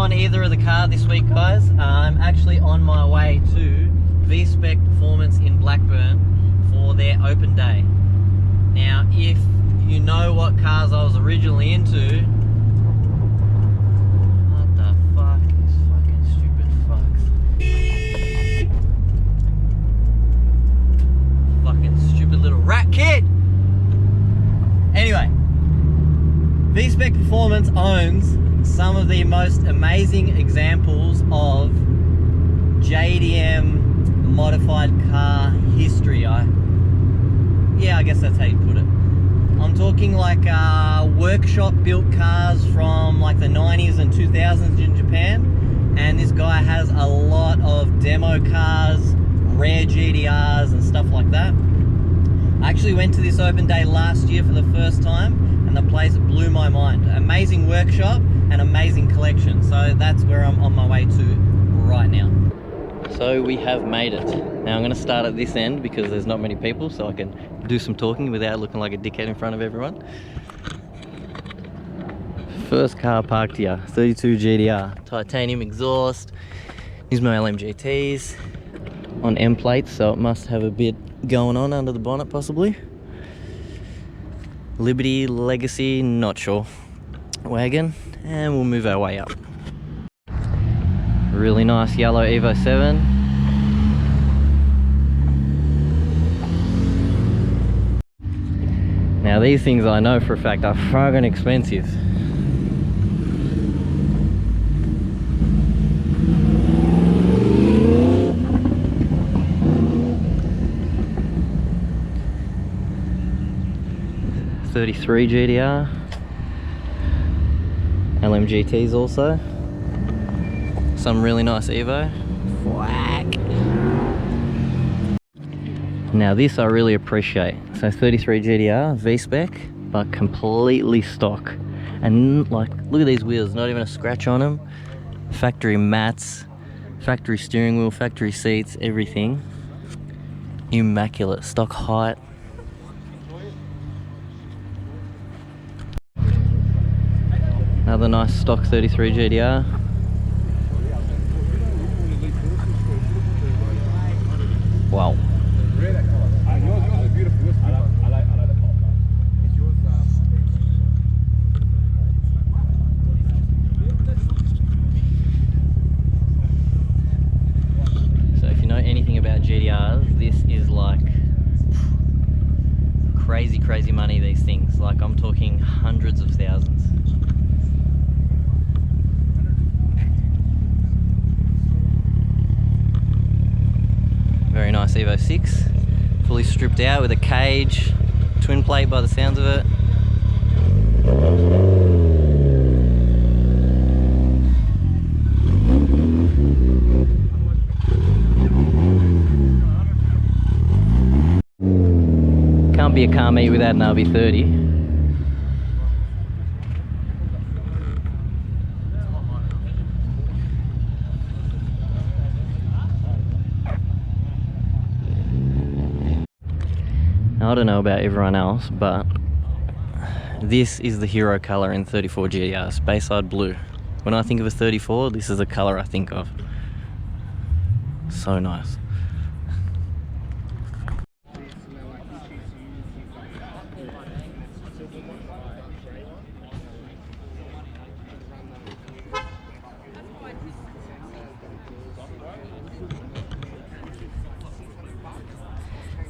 on either of the car this week, guys. I'm actually on my way to V-Spec Performance in Blackburn for their open day. Now, if you know what cars I was originally into, what the fuck is fucking stupid fucks? Fucking stupid little rat kid! Anyway, V-Spec Performance owns some of the most amazing examples of JDM modified car history. I guess that's how you put it. I'm talking like workshop built cars from like the 90s and 2000s in Japan, and this guy has a lot of demo cars, rare GTRs and stuff like that. I actually went to this open day last year for the first time, and the place blew my mind. Amazing workshop and amazing collection. So that's where I'm on my way to right now. So we have made it. Now I'm going to start at this end because there's not many people, so I can do some talking without looking like a dickhead in front of everyone. First car parked here, 32 GTR, titanium exhaust. These are my LMGTs on M plates, so it must have a bit going on under the bonnet possibly. Liberty, Legacy, not sure. Wagon, and we'll move our way up. Really nice yellow Evo 7. Now these things I know for a fact are fucking expensive. '33 GTR. LMGTs also. Some really nice Evo. Whack. Now this I really appreciate. So 33 GTR, V-Spec, but completely stock. And like, look at these wheels, not even a scratch on them. Factory mats, factory steering wheel, factory seats, everything. Immaculate, stock height. Another nice stock 33 GTR. Wow. So if you know anything about GTRs, this is like crazy money, these things. Like I'm talking hundreds of thousands. Very nice Evo 6, fully stripped out with a cage, twin plate by the sounds of it. Can't be a car meet without an RB30. Now, I don't know about everyone else, but this is the hero color in 34 GTRs, Bayside Blue. When I think of a 34, this is the color I think of. So nice.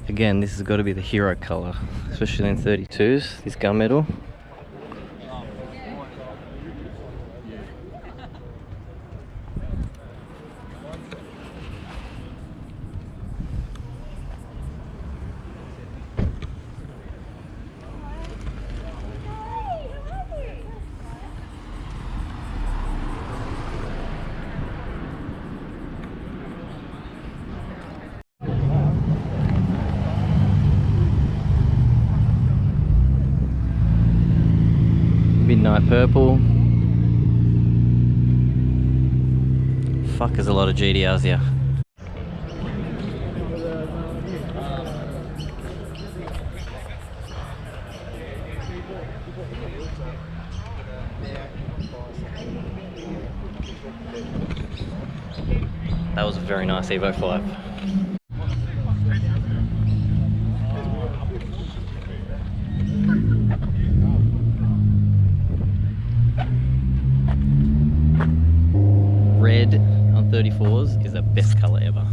Again, this has got to be the hero color, especially in 32s, this gunmetal. Midnight purple. Fuck, there's a lot of GTRs here. very nice Evo 5. Red on 34s is the best color ever.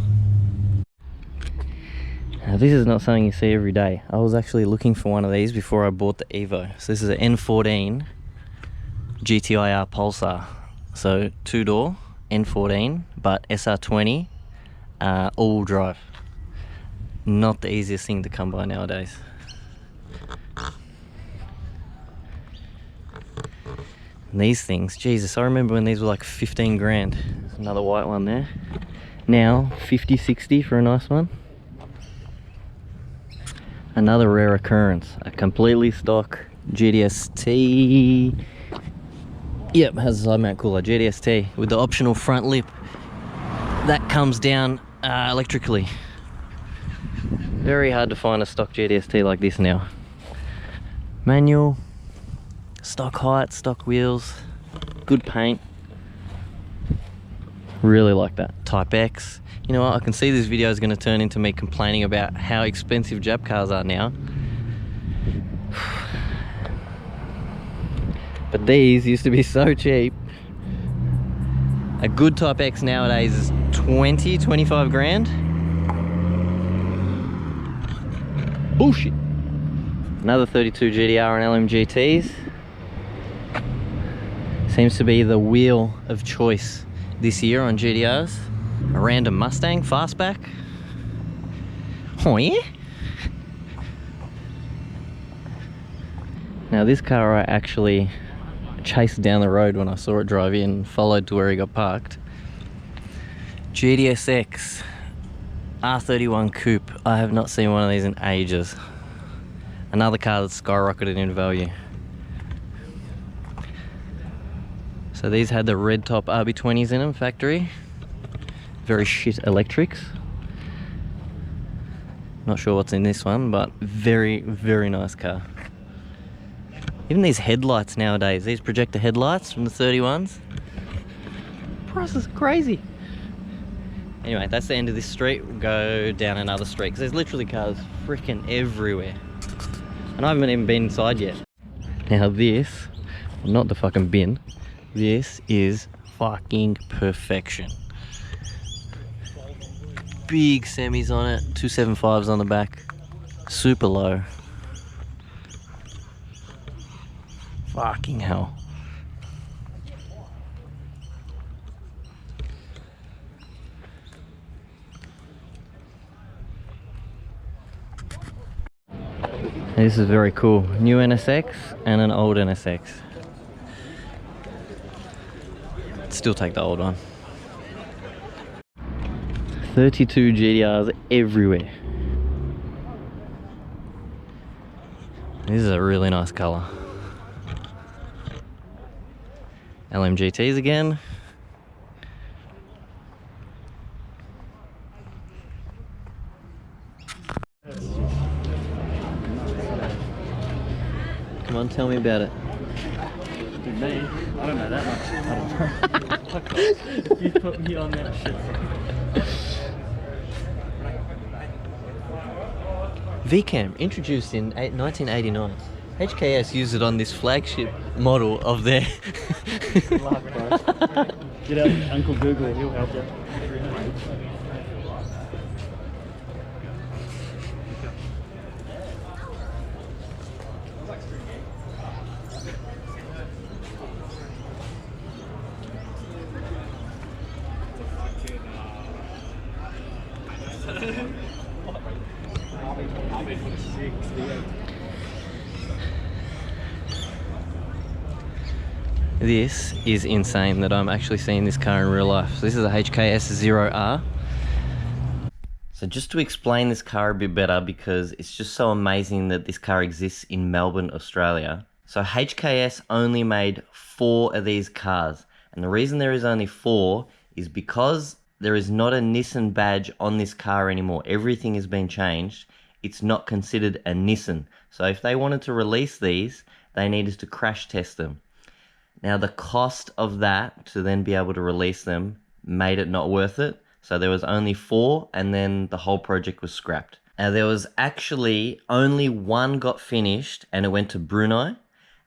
Now this is not something you see every day. I was actually looking for one of these before I bought the Evo. So this is an N14 GTIR Pulsar. So 2-door N14, but SR20 all-wheel drive. Not the easiest thing to come by nowadays. And these things, Jesus, I remember when these were like 15 grand. There's another white one there. Now 50, 60 for a nice one. Another rare occurrence, a completely stock GTS-T. Yep, has a side mount cooler, GTS-T, with the optional front lip that comes down electrically. Very hard to find a stock GTS-T like this now. Manual, stock height, stock wheels, good paint. Really like that. Type X. You know what, I can see this video is going to turn into me complaining about how expensive Jap cars are now. But these used to be so cheap. A good Type X nowadays is 20, 25 grand. Bullshit. Another 32 GTR and LMGTs. Seems to be the wheel of choice this year on GTRs. A random Mustang fastback. Oh yeah? Now this car I actually chased down the road when I saw it drive in, followed to where he got parked. GTSX R31 Coupe. I have not seen one of these in ages. Another car that's skyrocketed in value. So these had the red top RB20s in them, factory. Very shit electrics. Not sure what's in this one, but very, very nice car. Even these headlights nowadays, these projector headlights from the 31s. Prices are crazy. Anyway, that's the end of this street. We'll go down another street because there's literally cars freaking everywhere. And I haven't even been inside yet. Now this, not the fucking bin, this is fucking perfection. Big semis on it, 275s on the back, super low. Fucking hell. This is very cool. New NSX and an old NSX. Still take the old one. 32 GTRs everywhere. This is a really nice color. LMGTs again. Come on, tell me about it. Me? I don't know that much. I don't know. You put me on that shit. V-Cam, introduced in 1989. HKS used it on this flagship model of their... Luck, bro. Get out Uncle Google, he'll help you. This is insane that I'm actually seeing this car in real life. So this is a HKS 0R. So just to explain this car a bit better, because it's just so amazing that this car exists in Melbourne, Australia. So HKS only made 4 of these cars. And the reason there is only 4 is because there is not a Nissan badge on this car anymore. Everything has been changed. It's not considered a Nissan. So if they wanted to release these, they needed to crash test them. Now the cost of that to then be able to release them made it not worth it. So there was only 4, and then the whole project was scrapped. There was actually only 1 got finished, and it went to Brunei,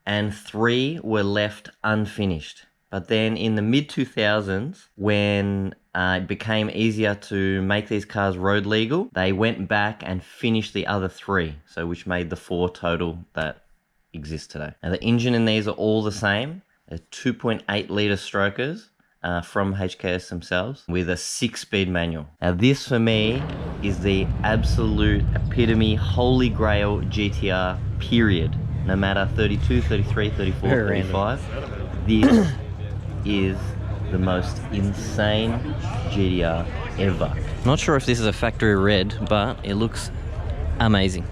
and 3 were left unfinished. But then in the mid-2000s, when it became easier to make these cars road legal, they went back and finished the other 3, so which made the 4 total that exist today. Now the engine in these are all the same. They're 2.8 litre strokers from HKS themselves with a 6-speed manual. Now this for me is the absolute epitome, holy grail GTR period. No matter 32, 33, 34, Very 35, this is the most insane GTR ever. Not sure if this is a factory red, but it looks amazing.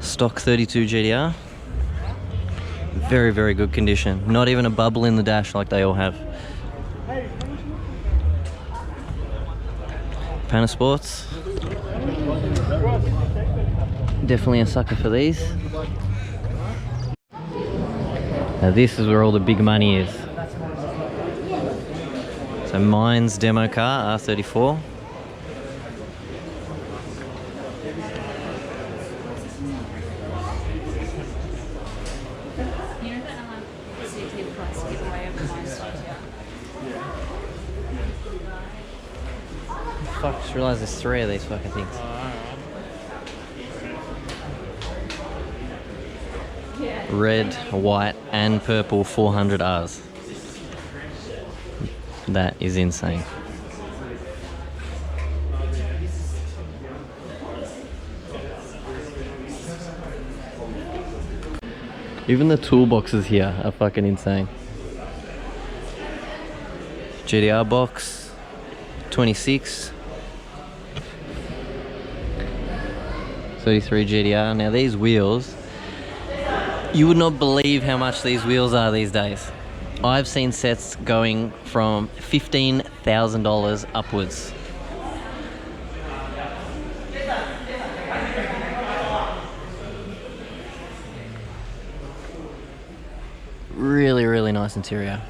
Stock 32 GTR. Very, very good condition. Not even a bubble in the dash like they all have. Panasports. Definitely a sucker for these. Now this is where all the big money is. So mine's demo car, R34. Fuck, just realised there's 3 of these fucking things. Red, white, and purple 400Rs. That is insane. Even the toolboxes here are fucking insane. GTR box, 26. 33 GTR. Now these wheels, you would not believe how much these wheels are these days. I've seen sets going from $15,000 upwards. Really, really nice interior.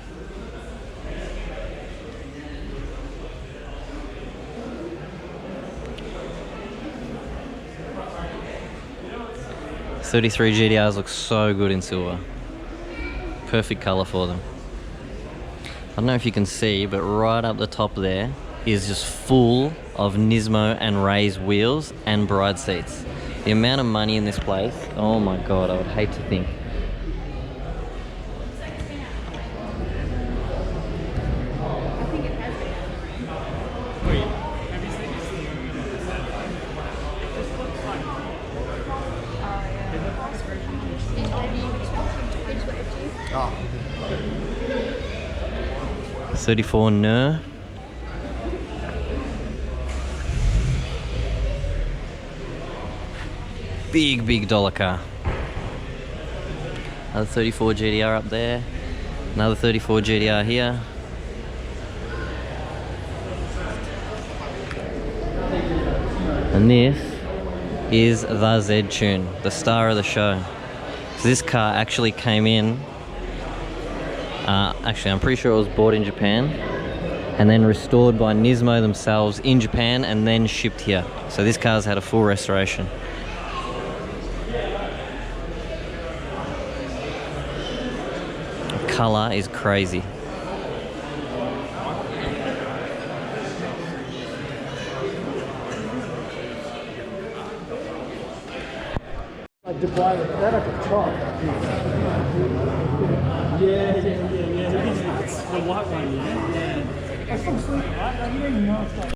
'33 GTRs look so good in silver. Perfect color for them. I don't know if you can see, but right up the top there is just full of Nismo and Ray's wheels and bride seats. The amount of money in this place, oh my god, I would hate to think. Oh. 34 Nur. Big dollar car. Another 34 GTR up there. Another 34 GTR here. And this is the Z-Tune, the star of the show. So this car actually came in, actually I'm pretty sure it was bought in Japan and then restored by Nismo themselves in Japan and then shipped here. So this car's had a full restoration. The colour is crazy. To buy that at the top. Yeah. The white one, yeah. That's from sleep, right? I didn't even know it's like...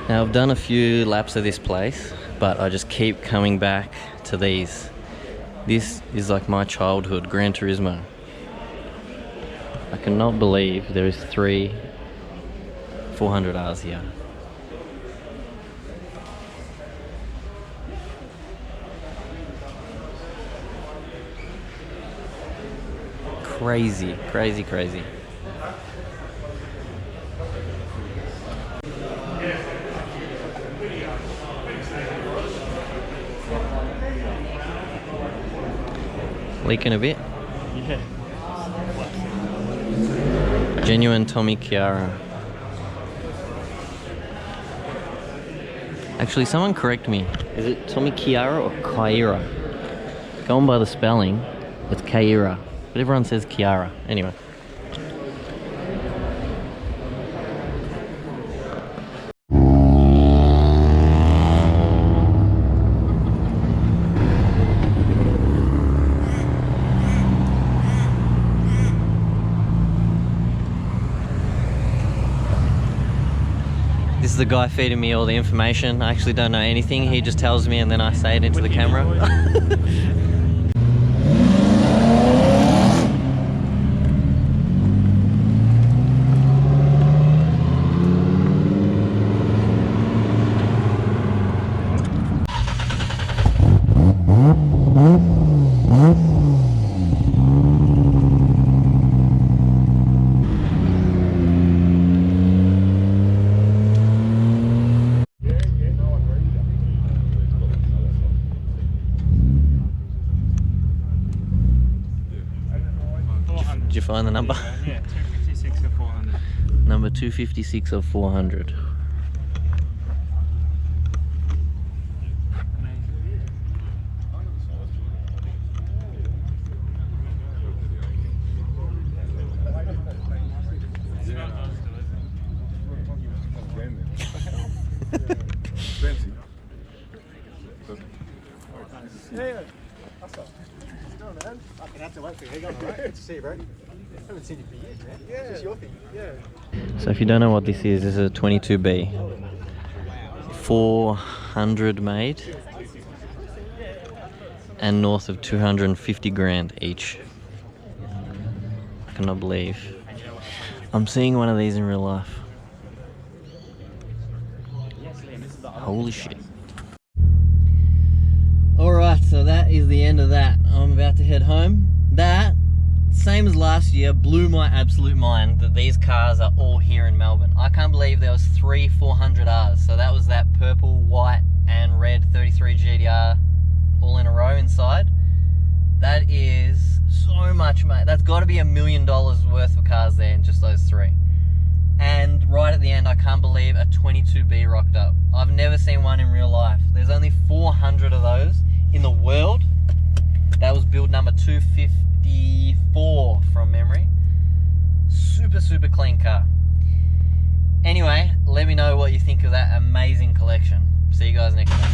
Now I've done a few laps of this place, but I just keep coming back to these. This is like my childhood, Gran Turismo. I cannot believe there is 3 400Rs here. Crazy. Leaking a bit. Yeah. Genuine Tommy Chiara. Actually, someone correct me. Is it Tommy Chiara or Kyra? Going by the spelling, it's Kyra. But everyone says Chiara. Anyway. This is the guy feeding me all the information. I actually don't know anything. He just tells me and then I say it into the camera. Did you find the number? Yeah, 256 or 400. Number 256 of 400. Yeah, that's up. No, man. I can have to wait for you. How you going, alright? Good to see you, bro. I haven't seen you for years, man. Yeah. It's just your thing. Yeah. So if you don't know what this is a 22B. 400 made. And north of 250 grand each. I cannot believe I'm seeing one of these in real life. Holy shit. Alright, so that is the end of that. I'm about to head home. That, same as last year, blew my absolute mind that these cars are all here in Melbourne. I can't believe there was 3 400Rs. So that was that purple, white and red 33 GTR all in a row inside. That is so much, mate. That's got to be $1 million worth of cars there in just those 3. And right at the end, I can't believe a 22B rocked up. I've never seen one in real life. There's only 400 of those in the world. That was build number 254 from memory. Super, super clean car. Anyway, let me know what you think of that amazing collection. See you guys next time.